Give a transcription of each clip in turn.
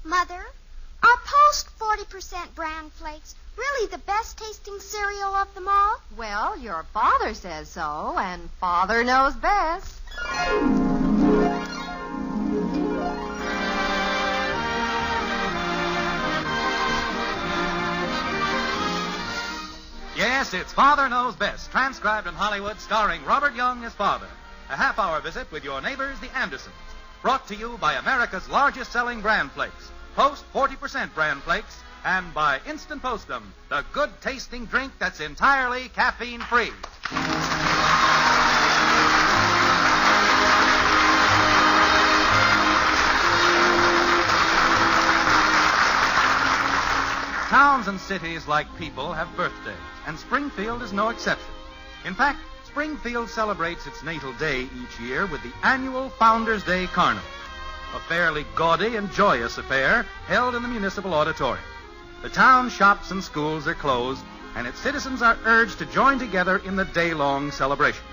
Mother, are Post 40% bran flakes really the best tasting cereal of them all? Well, your father says so, and Father knows best. Yes, it's Father Knows Best, transcribed in Hollywood, starring Robert Young as Father. A half-hour visit with your neighbors, the Andersons. Brought to you by America's largest-selling bran flakes, Post 40% bran flakes, and by Instant Postum, the good-tasting drink that's entirely caffeine-free. Towns and cities, like people, have birthdays, and Springfield is no exception. In fact, Springfield celebrates its natal day each year with the annual Founders' Day Carnival, a fairly gaudy and joyous affair held in the municipal auditorium. The town shops and schools are closed, and its citizens are urged to join together in the day-long celebration.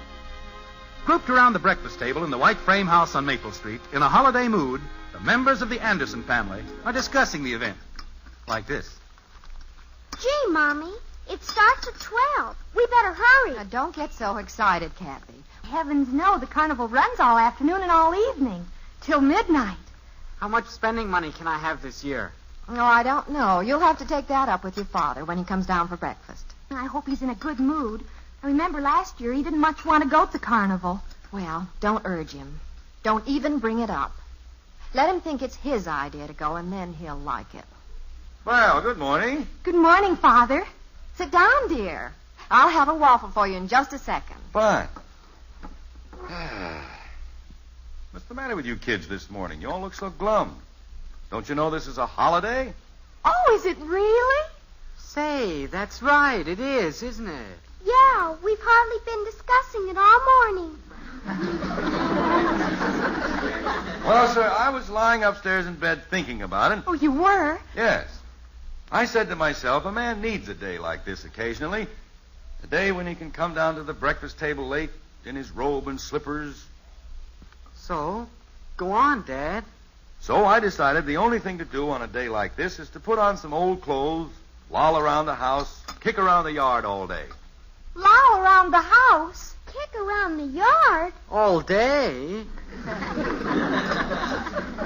Grouped around the breakfast table in the white frame house on Maple Street, in a holiday mood, the members of the Anderson family are discussing the event like this. Gee, Mommy, it starts at 12. We better hurry. Now, don't get so excited, Kathy. Heavens no, the carnival runs all afternoon and all evening, till midnight. How much spending money can I have this year? No, I don't know. You'll have to take that up with your father when he comes down for breakfast. I hope he's in a good mood. I remember last year he didn't much want to go to the carnival. Well, don't urge him. Don't even bring it up. Let him think it's his idea to go, and then he'll like it. Well, good morning. Good morning, Father. Sit down, dear. I'll have a waffle for you in just a second. Fine. What's the matter with you kids this morning? You all look so glum. Don't you know this is a holiday? Oh, is it really? Say, that's right. It is, isn't it? Yeah, we've hardly been discussing it all morning. Well, sir, I was lying upstairs in bed thinking about it. Oh, you were? Yes. I said to myself, a man needs a day like this occasionally. A day when he can come down to the breakfast table late in his robe and slippers. So, go on, Dad. So I decided the only thing to do on a day like this is to put on some old clothes, loll around the house, kick around the yard all day. Loll around the house? Kick around the yard? All day?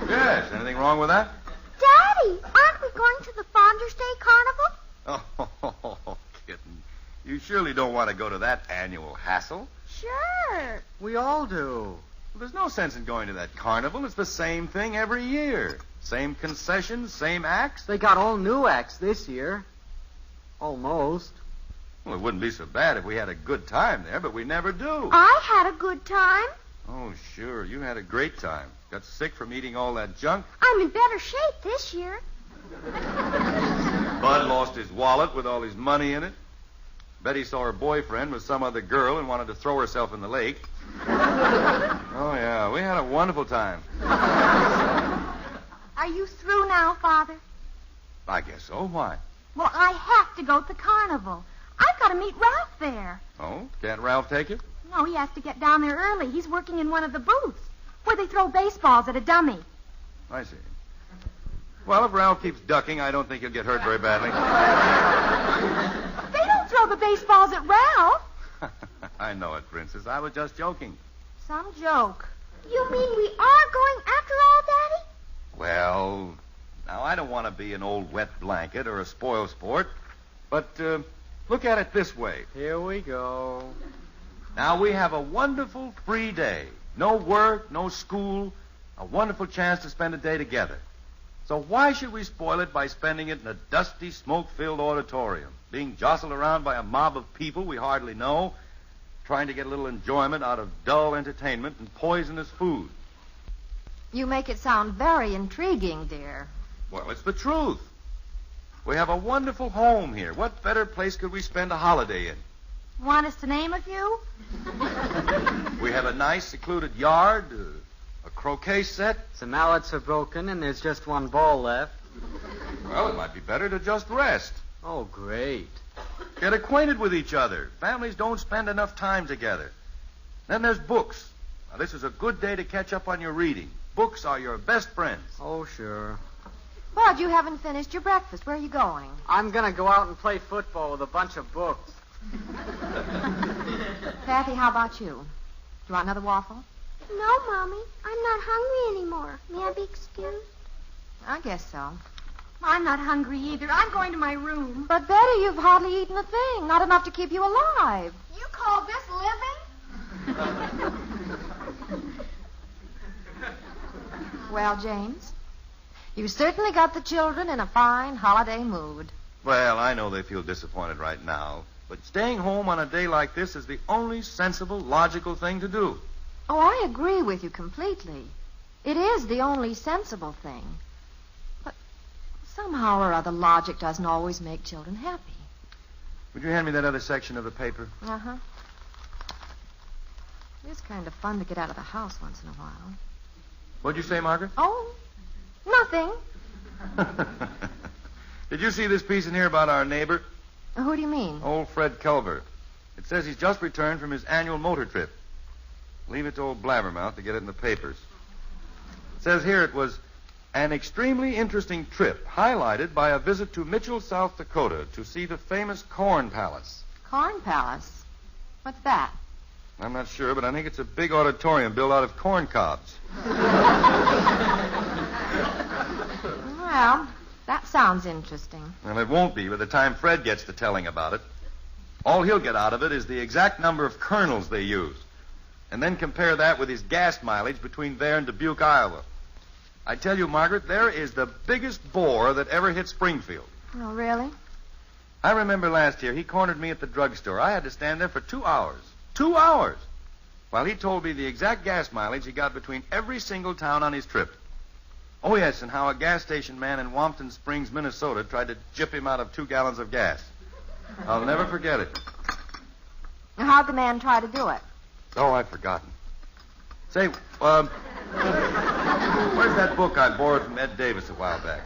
Yes, anything wrong with that? Daddy, aren't we going to the Founders' Day Carnival? Oh, kitten. You surely don't want to go to that annual hassle. Sure. We all do. Well, there's no sense in going to that carnival. It's the same thing every year. Same concessions, same acts. They got all new acts this year. Almost. Well, it wouldn't be so bad if we had a good time there, but we never do. I had a good time. Oh, sure. You had a great time. Got sick from eating all that junk. I'm in better shape this year. Bud lost his wallet with all his money in it. Betty saw her boyfriend with some other girl and wanted to throw herself in the lake. Oh, yeah. We had a wonderful time. Are you through now, Father? I guess so. Why? Well, I have to go to the carnival. I've got to meet Ralph there. Oh? Can't Ralph take you? No, he has to get down there early. He's working in one of the booths where they throw baseballs at a dummy. I see. Well, if Ralph keeps ducking, I don't think he'll get hurt very badly. They don't throw the baseballs at Ralph. I know it, Princess. I was just joking. Some joke. You mean we are going after all, Daddy? Well, now, I don't want to be an old wet blanket or a spoil sport, but look at it this way. Here we go. Now, we have a wonderful free day. No work, no school, a wonderful chance to spend a day together. So why should we spoil it by spending it in a dusty, smoke-filled auditorium, being jostled around by a mob of people we hardly know, trying to get a little enjoyment out of dull entertainment and poisonous food? You make it sound very intriguing, dear. Well, it's the truth. We have a wonderful home here. What better place could we spend a holiday in? Want us to name a few? We have a nice, secluded yard, a croquet set. Some mallets are broken, and there's just one ball left. Well, it might be better to just rest. Oh, great. Get acquainted with each other. Families don't spend enough time together. Then there's books. Now, this is a good day to catch up on your reading. Books are your best friends. Oh, sure. Bud, you haven't finished your breakfast. Where are you going? I'm going to go out and play football with a bunch of books. Kathy, how about you? Do you want another waffle? No, Mommy. I'm not hungry anymore. May I be excused? I guess so. I'm not hungry either. I'm going to my room. But, Betty, you've hardly eaten a thing. Not enough to keep you alive. You call this living? Well, James, you certainly got the children in a fine holiday mood. Well, I know they feel disappointed right now, but staying home on a day like this is the only sensible, logical thing to do. Oh, I agree with you completely. It is the only sensible thing. But somehow or other, logic doesn't always make children happy. Would you hand me that other section of the paper? Uh-huh. It is kind of fun to get out of the house once in a while. What'd you say, Margaret? Oh, nothing. Did you see this piece in here about our neighbor? Who do you mean? Old Fred Culver. It says he's just returned from his annual motor trip. Leave it to old Blabbermouth to get it in the papers. It says here it was an extremely interesting trip, highlighted by a visit to Mitchell, South Dakota, to see the famous Corn Palace. Corn Palace? What's that? I'm not sure, but I think it's a big auditorium built out of corn cobs. Well, that sounds interesting. Well, it won't be by the time Fred gets to telling about it. All he'll get out of it is the exact number of kernels they use. And then compare that with his gas mileage between there and Dubuque, Iowa. I tell you, Margaret, there is the biggest bore that ever hit Springfield. Oh, really? I remember last year he cornered me at the drugstore. I had to stand there for 2 hours. 2 hours! While he told me the exact gas mileage he got between every single town on his trip. Oh, yes, and how a gas station man in Wampton Springs, Minnesota, tried to gyp him out of 2 gallons of gas. I'll never forget it. How'd the man try to do it? Oh, I've forgotten. Say, where's that book I borrowed from Ed Davis a while back?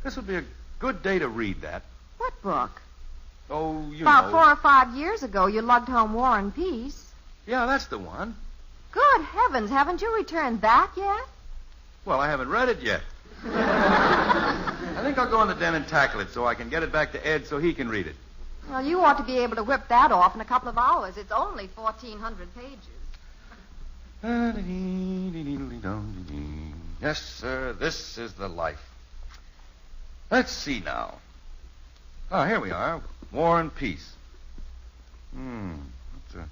This would be a good day to read that. What book? Oh, you About know. 4 or 5 years ago, you lugged home War and Peace. Yeah, that's the one. Good heavens, haven't you returned that yet? Well, I haven't read it yet. I think I'll go in the den and tackle it so I can get it back to Ed so he can read it. Well, you ought to be able to whip that off in a couple of hours. It's only 1,400 pages. Yes, sir, this is the life. Let's see now. Oh, here we are. War and Peace. That's a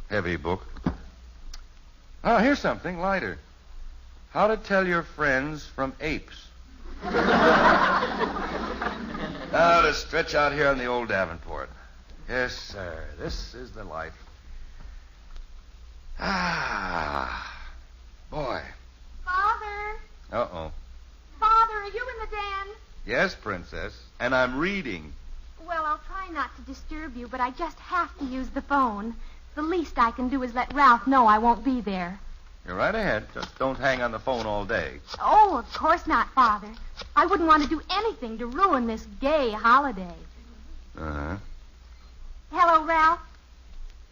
heavy book. Oh, here's something lighter. How to Tell Your Friends from Apes. Now to stretch out here on the old Davenport. Yes, sir, this is the life. Ah, boy. Father. Uh-oh. Father, are you in the den? Yes, Princess, and I'm reading. Well, I'll try not to disturb you, but I just have to use the phone. The least I can do is let Ralph know I won't be there. You're right ahead. Just don't hang on the phone all day. Oh, of course not, Father. I wouldn't want to do anything to ruin this gay holiday. Uh-huh. Hello, Ralph.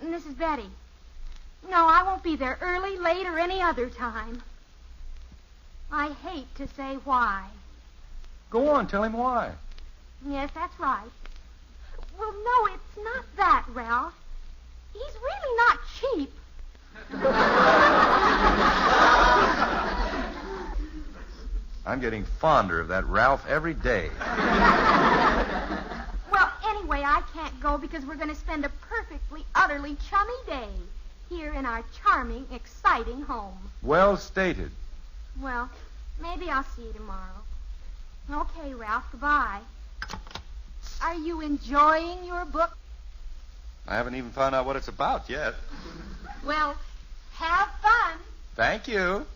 This is Betty. No, I won't be there early, late, or any other time. I hate to say why. Go on, tell him why. Yes, that's right. Well, no, it's not that, Ralph. He's really not cheap. I'm getting fonder of that Ralph every day. Well, anyway, I can't go because we're going to spend a perfectly, utterly chummy day here in our charming, exciting home. Well stated. Well, maybe I'll see you tomorrow. Okay, Ralph, goodbye. Are you enjoying your book? I haven't even found out what it's about yet. Well, have fun. Thank you.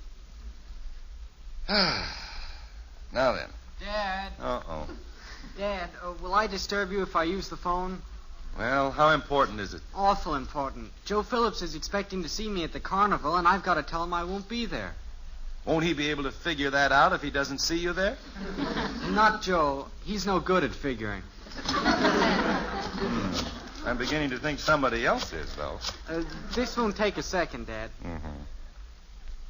Now then. Dad. Uh-oh. Dad, will I disturb you if I use the phone? Well, how important is it? Awful important. Joe Phillips is expecting to see me at the Carnival, and I've got to tell him I won't be there. Won't he be able to figure that out if he doesn't see you there? Not Joe. He's no good at figuring. I'm beginning to think somebody else is, though. This won't take a second, Dad. Mm-hmm.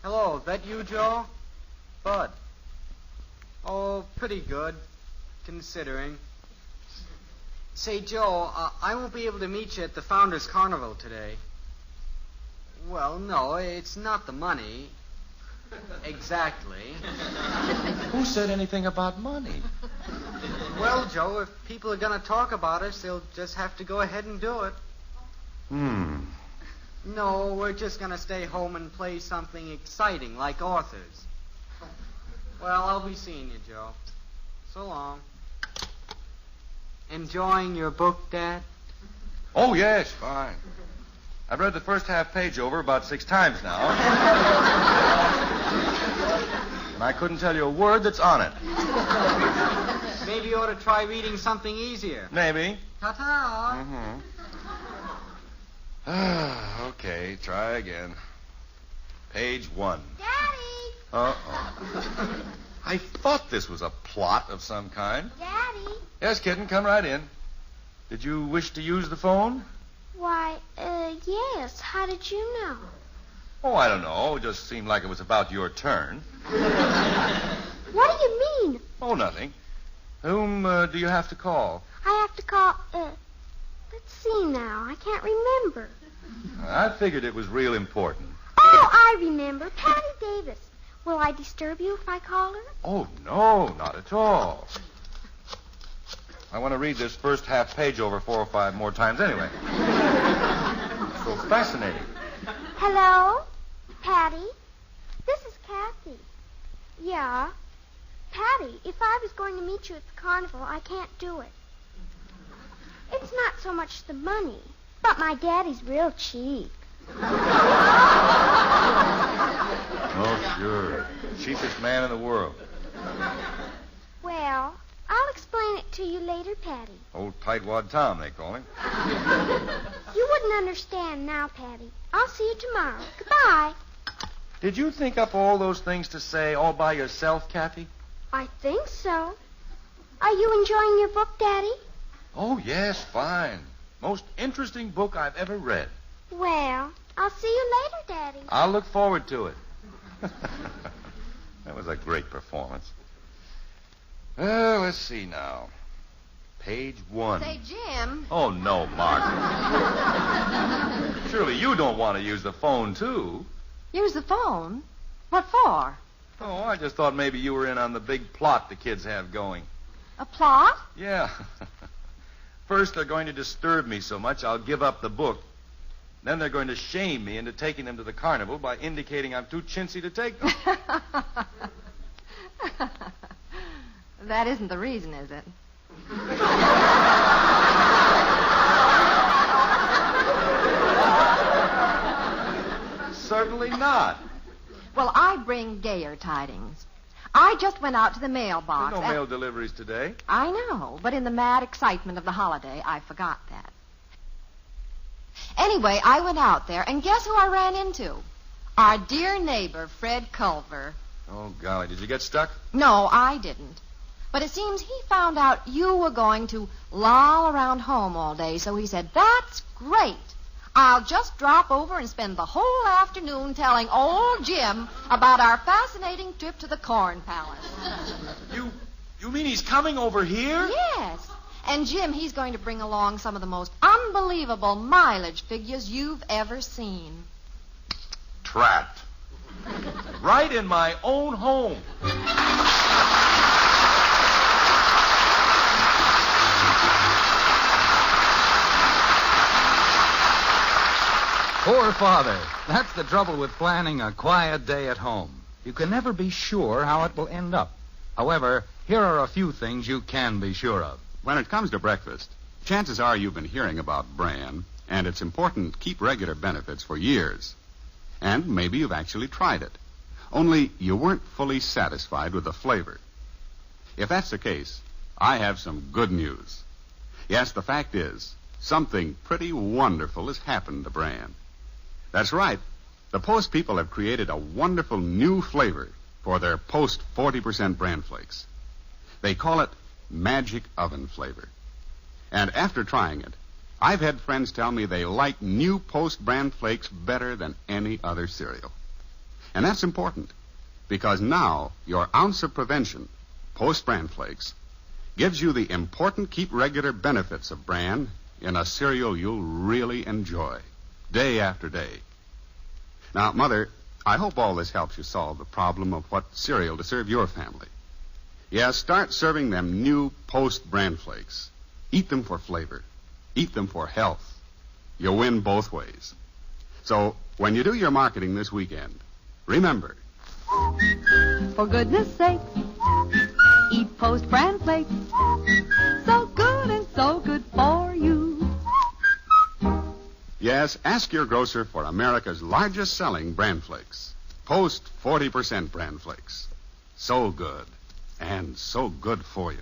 Hello, that you, Joe? Bud. Oh, pretty good, considering. Say, Joe, I won't be able to meet you at the Founders Carnival today. Well, no, it's not the money. Exactly. Who said anything about money? Well, Joe, if people are going to talk about us, they'll just have to go ahead and do it. No, we're just going to stay home and play something exciting, like authors. Well, I'll be seeing you, Joe. So long. Enjoying your book, Dad? Oh, yes, fine. I've read the first half page over about 6 times now. And I couldn't tell you a word that's on it. Maybe you ought to try reading something easier. Maybe. Ta-ta. Okay, try again. Page 1. Daddy! Uh-oh. I thought this was a plot of some kind. Daddy? Yes, kitten, come right in. Did you wish to use the phone? Why, yes. How did you know? Oh, I don't know. It just seemed like it was about your turn. What do you mean? Oh, nothing. Whom do you have to call? I have to call, let's see now. I can't remember. I figured it was real important. Oh, I remember. Patty Davis. Will I disturb you if I call her? Oh, no, not at all. I want to read this first half page over 4 or 5 more times anyway. So fascinating. Hello? Patty? This is Kathy. Yeah? Patty, if I was going to meet you at the carnival, I can't do it. It's not so much the money, but my daddy's real cheap. Oh, sure. Cheapest man in the world. Well, I'll explain it to you later, Patty. Old Tightwad Tom, they call him. You wouldn't understand now, Patty. I'll see you tomorrow. Goodbye. Did you think up all those things to say all by yourself, Kathy? I think so. Are you enjoying your book, Daddy? Oh, yes, fine. Most interesting book I've ever read. Well, I'll see you later, Daddy. I'll look forward to it. That was a great performance. Well, let's see now. Page 1. Say, Jim. Oh, no, Margaret. Surely you don't want to use the phone, too. Use the phone? What for? Oh, I just thought maybe you were in on the big plot the kids have going. A plot? Yeah. First, they're going to disturb me so much I'll give up the book. Then they're going to shame me into taking them to the carnival by indicating I'm too chintzy to take them. That isn't the reason, is it? Certainly not. Well, I bring gayer tidings. I just went out to the mailbox. There's no mail deliveries today. I know, but in the mad excitement of the holiday, I forgot that. Anyway, I went out there, and guess who I ran into? Our dear neighbor, Fred Culver. Oh, golly, did you get stuck? No, I didn't. But it seems he found out you were going to loll around home all day, so he said, "That's great. I'll just drop over and spend the whole afternoon telling old Jim about our fascinating trip to the Corn Palace." You mean he's coming over here? Yes. And Jim, he's going to bring along some of the most unbelievable mileage figures you've ever seen. Trapped. Right in my own home. Poor father. That's the trouble with planning a quiet day at home. You can never be sure how it will end up. However, here are a few things you can be sure of. When it comes to breakfast, chances are you've been hearing about bran, and it's important to keep regular benefits for years. And maybe you've actually tried it. Only you weren't fully satisfied with the flavor. If that's the case, I have some good news. Yes, the fact is, something pretty wonderful has happened to bran. That's right. The Post people have created a wonderful new flavor for their Post 40% bran flakes. They call it Magic Oven Flavor. And after trying it, I've had friends tell me they like new Post bran flakes better than any other cereal. And that's important, because now your ounce of prevention, Post Bran Flakes, gives you the important keep regular benefits of bran in a cereal you'll really enjoy day after day. Now, Mother, I hope all this helps you solve the problem of what cereal to serve your family. Yes, start serving them new Post Bran Flakes. Eat them for flavor. Eat them for health. You'll win both ways. So, when you do your marketing this weekend, remember, for goodness sake, eat Post Bran Flakes. So good and so good for you. yes, ask your grocer for America's largest selling Bran Flakes. Post 40% Bran Flakes. So good. And so good for you.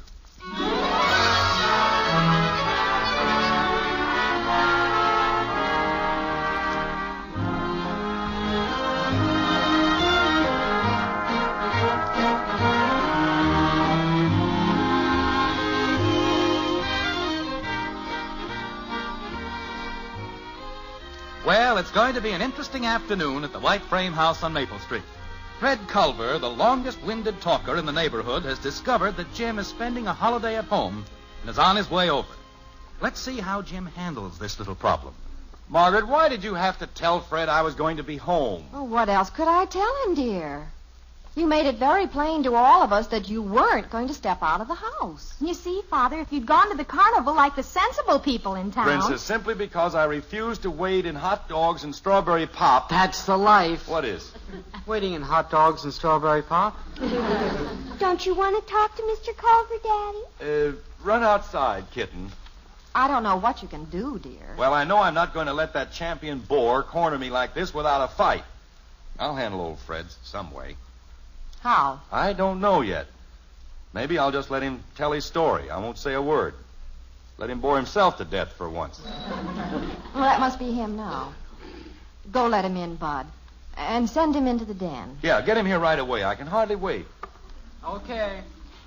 Well, it's going to be an interesting afternoon at the White Frame House on Maple Street. Fred Culver, the longest-winded talker in the neighborhood, has discovered that Jim is spending a holiday at home and is on his way over. Let's see how Jim handles this little problem. Margaret, why did you have to tell Fred I was going to be home? Oh, what else could I tell him, dear? You made it very plain to all of us that you weren't going to step out of the house. You see, Father, if you'd gone to the carnival like the sensible people in town... Princess, simply because I refused to wade in hot dogs and strawberry pop. That's the life. What is? Waiting in hot dogs and strawberry pop. Don't you want to talk to Mr. Culver, Daddy? Run outside, kitten. I don't know what you can do, dear. Well, I know I'm not going to let that champion boar corner me like this without a fight. I'll handle old Fred some way. How? I don't know yet. Maybe I'll just let him tell his story. I won't say a word. Let him bore himself to death for once. Well, that must be him now. Go let him in, Bud. And send him into the den. Yeah, get him here right away. I can hardly wait. Okay.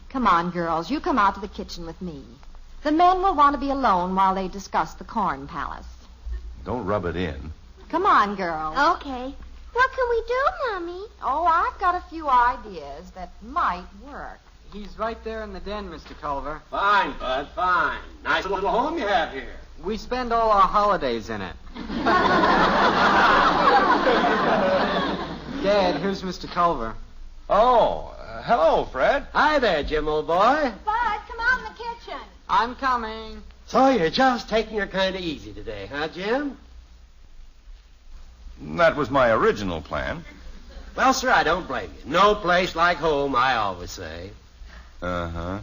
Come on, girls. You come out to the kitchen with me. The men will want to be alone while they discuss the Corn Palace. Don't rub it in. Come on, girls. Okay. What can we do, Mommy? Oh, I've got a few ideas that might work. He's right there in the den, Mr. Culver. Fine, Bud, fine. Nice little home you have here. We spend all our holidays in it. Dad, here's Mr. Culver. Oh, hello, Fred. Hi there, Jim, old boy. Bud, come out in the kitchen. I'm coming. So you're just taking her kind of easy today, huh, Jim? That was my original plan. Well, sir, I don't blame you. No place like home, I always say. Uh-huh.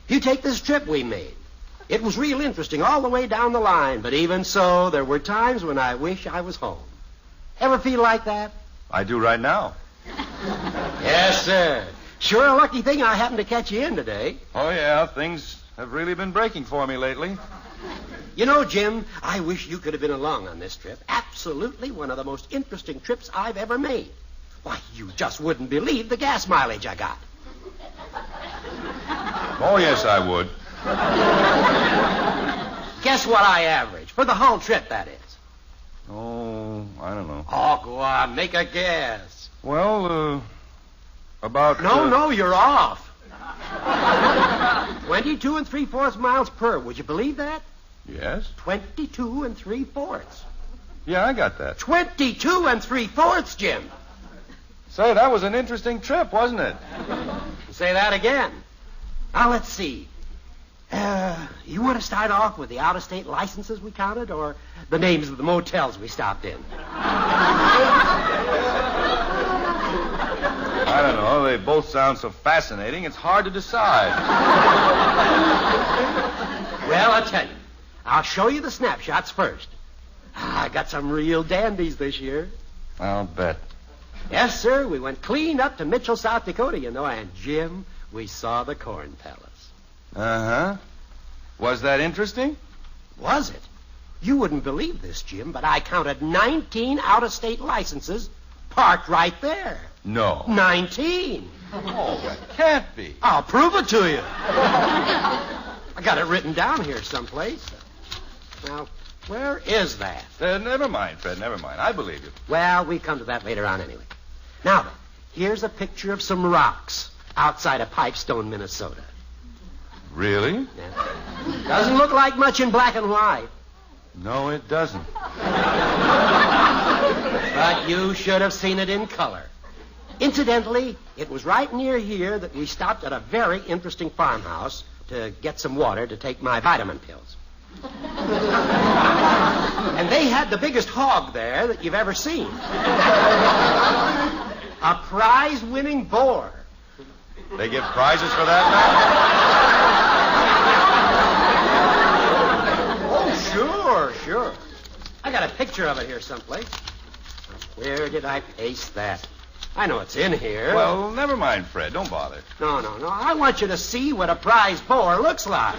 You take this trip we made. It was real interesting all the way down the line, but even so, there were times when I wish I was home. Ever feel like that? I do right now. Yes, sir. Sure a lucky thing I happened to catch you in today. Oh, yeah, things have really been breaking for me lately. You know, Jim, I wish you could have been along on this trip. Absolutely one of the most interesting trips I've ever made. Why, you just wouldn't believe the gas mileage I got. Oh, yes, I would. Guess what I averaged? For the whole trip, that is. Oh, I don't know. Oh, go on, make a guess. Well, about... No, you're off. 22 3/4 miles per. Would you believe that? Yes? 22 3/4. Yeah, I got that. 22 3/4, Jim. Say, that was an interesting trip, wasn't it? Say that again. Now, let's see. You want to start off with the out-of-state licenses we counted, or the names of the motels we stopped in? I don't know. They both sound so fascinating, it's hard to decide. Well, I'll tell you. I'll show you the snapshots first. I got some real dandies this year. I'll bet. Yes, sir. We went clean up to Mitchell, South Dakota, you know, and Jim, we saw the Corn Palace. Uh-huh. Was that interesting? Was it? You wouldn't believe this, Jim, but I counted 19 out-of-state licenses parked right there. No. 19. Oh, that can't be. I'll prove it to you. I got it written down here someplace. Now, where is that? Never mind, Fred, never mind. I believe you. Well, we come to that later on anyway. Now then, here's a picture of some rocks. outside of Pipestone, Minnesota. Really? Yeah. Doesn't look like much in black and white. No, it doesn't. But you should have seen it in color. Incidentally, it was right near here that we stopped at a very interesting farmhouse to get some water to take my vitamin pills. And they had the biggest hog there that you've ever seen. A prize-winning boar. They give prizes for that now? Oh, sure. I got a picture of it here someplace. Where did I paste that? I know it's in here. Well, never mind, Fred. Don't bother. No. I want you to see what a prize boar looks like.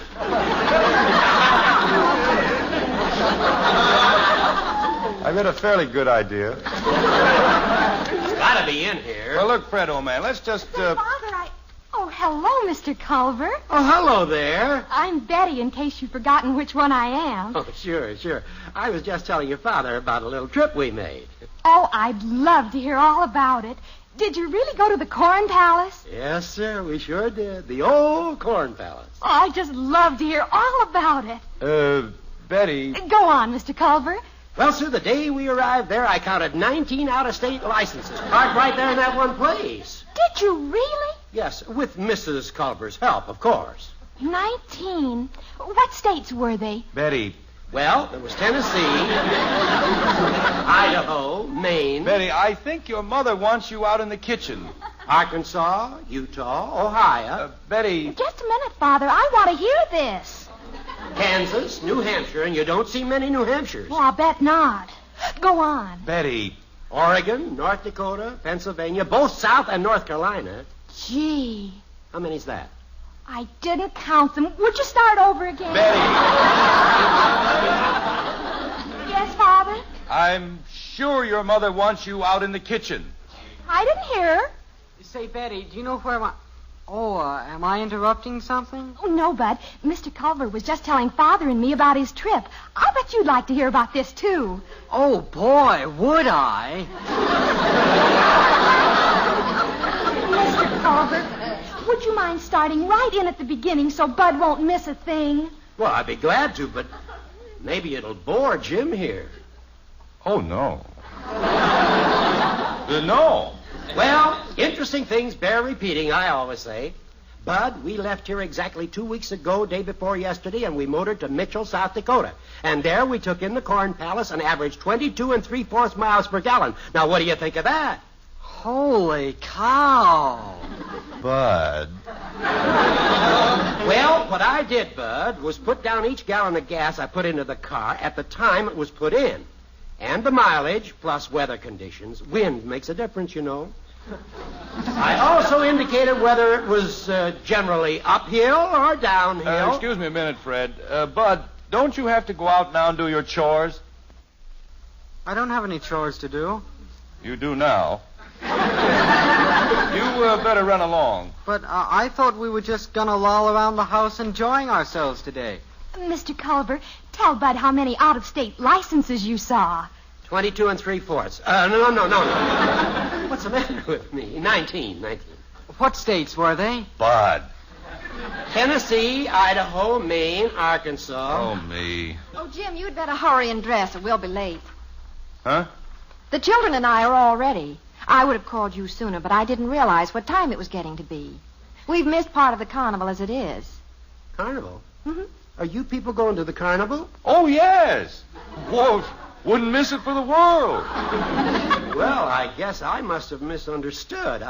I've got a fairly good idea. It's got to be in here. Well, look, Fred, old man, let's just... Father, Oh, hello, Mr. Culver. Oh, hello there. I'm Betty, in case you've forgotten which one I am. Oh, sure. I was just telling your father about a little trip we made. Oh, I'd love to hear all about it. Did you really go to the Corn Palace? Yes, sir, we sure did. The old Corn Palace. Oh, I'd just love to hear all about it. Betty... Go on, Mr. Culver. Well, sir, the day we arrived there, I counted 19 out-of-state licenses parked right there in that one place. Did you really? Yes, with Mrs. Culver's help, of course. 19? What states were they? Betty... Well, there was Tennessee, Idaho, Maine... Betty, I think your mother wants you out in the kitchen. Arkansas, Utah, Ohio... Betty... Just a minute, Father. I want to hear this. Kansas, New Hampshire, and you don't see many New Hampshires. Oh, I'll bet not. Go on. Betty... Oregon, North Dakota, Pennsylvania, both South and North Carolina. Gee. How many's that? I didn't count them. Would you start over again? Betty! Yes, Father? I'm sure your mother wants you out in the kitchen. I didn't hear her. Say, Betty, do you know where my... am I interrupting something? Oh, no, Bud. Mr. Culver was just telling Father and me about his trip. I'll bet you'd like to hear about this, too. Oh, boy, would I? Mr. Culver, would you mind starting right in at the beginning so Bud won't miss a thing? Well, I'd be glad to, but maybe it'll bore Jim here. Oh, no. No. Well, interesting things bear repeating, I always say. Bud, we left here exactly 2 weeks ago, day before yesterday, and we motored to Mitchell, South Dakota. And there we took in the Corn Palace and averaged 22 3/4 miles per gallon. Now, what do you think of that? Holy cow. Bud. Well, what I did, Bud, was put down each gallon of gas I put into the car at the time it was put in. And the mileage, plus weather conditions. Wind makes a difference, you know. I also indicated whether it was generally uphill or downhill. Excuse me a minute, Fred. Bud, don't you have to go out now and do your chores? I don't have any chores to do. You do now. You better run along. But I thought we were just going to loll around the house enjoying ourselves today. Mr. Culver, tell Bud how many out-of-state licenses you saw. 22 3/4. No. What's the matter with me? 19. What states were they? Bud. Tennessee, Idaho, Maine, Arkansas. Oh, me. Oh, Jim, you'd better hurry and dress or we'll be late. Huh? The children and I are all ready. I would have called you sooner, but I didn't realize what time it was getting to be. We've missed part of the carnival as it is. Carnival? Mm-hmm. Are you people going to the carnival? Oh, yes. Whoa, wouldn't miss it for the world. Well, I guess I must have misunderstood.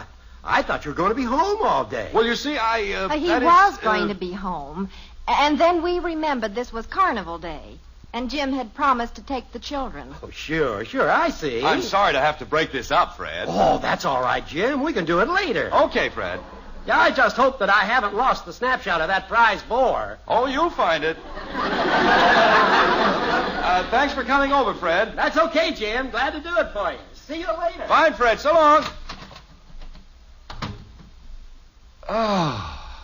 I thought you were going to be home all day. Well, you see, He was going to be home, and then we remembered this was Carnival Day, and Jim had promised to take the children. Oh, sure, I see. I'm sorry to have to break this up, Fred. Oh, that's all right, Jim. We can do it later. Okay, Fred. Yeah, I just hope that I haven't lost the snapshot of that prize boar. Oh, you'll find it. Thanks for coming over, Fred. That's okay, Jim. Glad to do it for you. See you later. Fine, Fred. So long. Oh.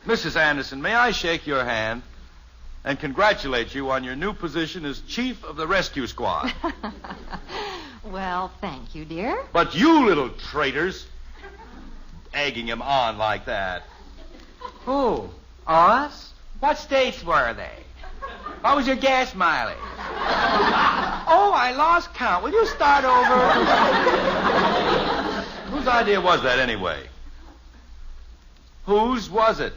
Mrs. Anderson, may I shake your hand and congratulate you on your new position as chief of the rescue squad? Well, thank you, dear. But you little traitors... egging him on like that. Who? Us? What states were they? What was your gas mileage? Oh, I lost count. Will you start over? Whose idea was that, anyway? Whose was it?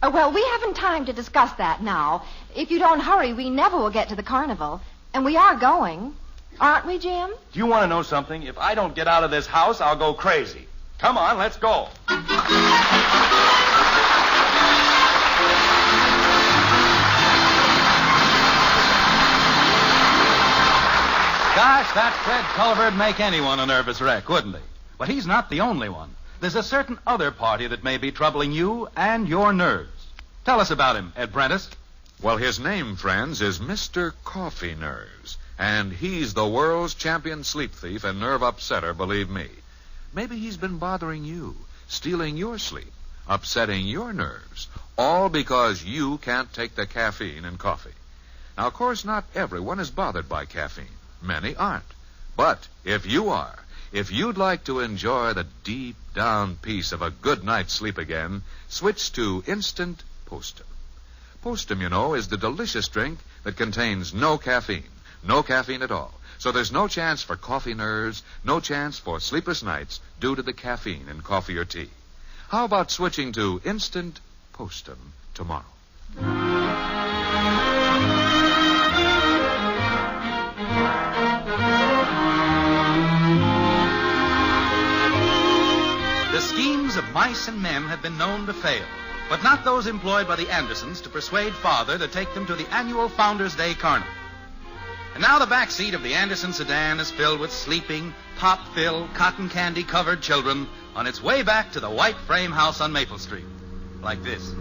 Well, we haven't time to discuss that now. If you don't hurry, we never will get to the carnival. And we are going. Aren't we, Jim? Do you want to know something? If I don't get out of this house, I'll go crazy. Come on, let's go. Gosh, that Fred Culver'd make anyone a nervous wreck, wouldn't he? But he's not the only one. There's a certain other party that may be troubling you and your nerves. Tell us about him, Ed Prentice. Well, his name, friends, is Mr. Coffee Nerves. And he's the world's champion sleep thief and nerve upsetter, believe me. Maybe he's been bothering you, stealing your sleep, upsetting your nerves, all because you can't take the caffeine in coffee. Now, of course, not everyone is bothered by caffeine. Many aren't. But if you are, if you'd like to enjoy the deep down peace of a good night's sleep again, switch to Instant Postum. Postum, you know, is the delicious drink that contains no caffeine. No caffeine at all. So there's no chance for coffee nerves, no chance for sleepless nights due to the caffeine in coffee or tea. How about switching to Instant Postum tomorrow? The schemes of mice and men have been known to fail, but not those employed by the Andersons to persuade Father to take them to the annual Founders' Day Carnival. And now the back seat of the Anderson sedan is filled with sleeping, pop-filled, cotton candy-covered children on its way back to the white frame house on Maple Street. Like this.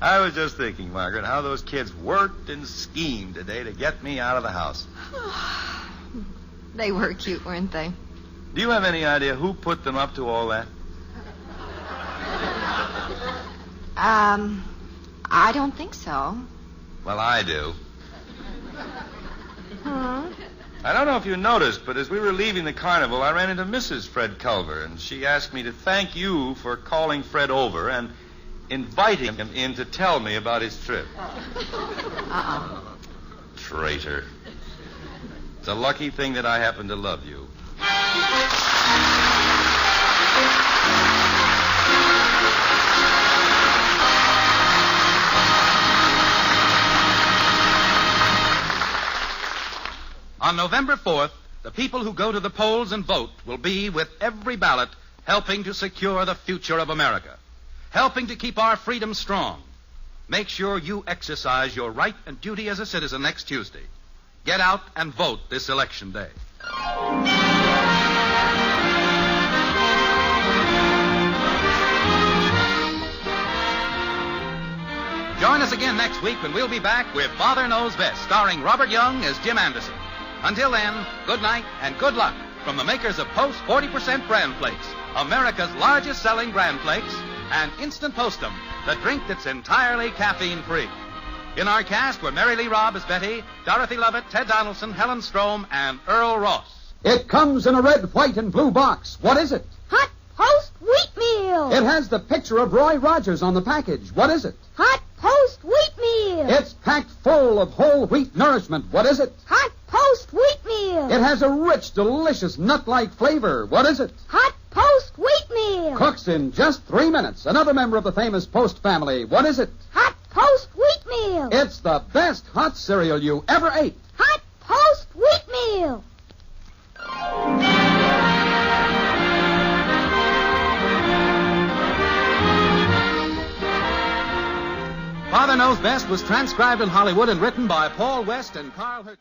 I was just thinking, Margaret, how those kids worked and schemed today to get me out of the house. They were cute, weren't they? Do you have any idea who put them up to all that? I don't think so. Well, I do. Huh? I don't know if you noticed, but as we were leaving the carnival, I ran into Mrs. Fred Culver, and she asked me to thank you for calling Fred over and inviting him in to tell me about his trip. Traitor. It's a lucky thing that I happen to love you. On November 4th, the people who go to the polls and vote will be, with every ballot, helping to secure the future of America, helping to keep our freedom strong. Make sure you exercise your right and duty as a citizen next Tuesday. Get out and vote this election day. Join us again next week when we'll be back with Father Knows Best, starring Robert Young as Jim Anderson. Until then, good night and good luck from the makers of Post 40% Bran Flakes, America's largest selling Bran Flakes, and Instant Postum, the drink that's entirely caffeine-free. In our cast were Mary Lee Robb as Betty, Dorothy Lovett, Ted Donaldson, Helen Strome, and Earl Ross. It comes in a red, white, and blue box. What is it? Hot Post Wheatmeal. It has the picture of Roy Rogers on the package. What is it? Hot Post Wheatmeal. It's packed full of whole wheat nourishment. What is it? Hot Post Wheatmeal. It has a rich, delicious, nut-like flavor. What is it? Hot Post Wheatmeal. Cooks in just 3 minutes. Another member of the famous Post family. What is it? Hot Post Wheatmeal. It's the best hot cereal you ever ate. Hot Post Wheatmeal. Father Knows Best was transcribed in Hollywood and written by Paul West and Carl Hertz.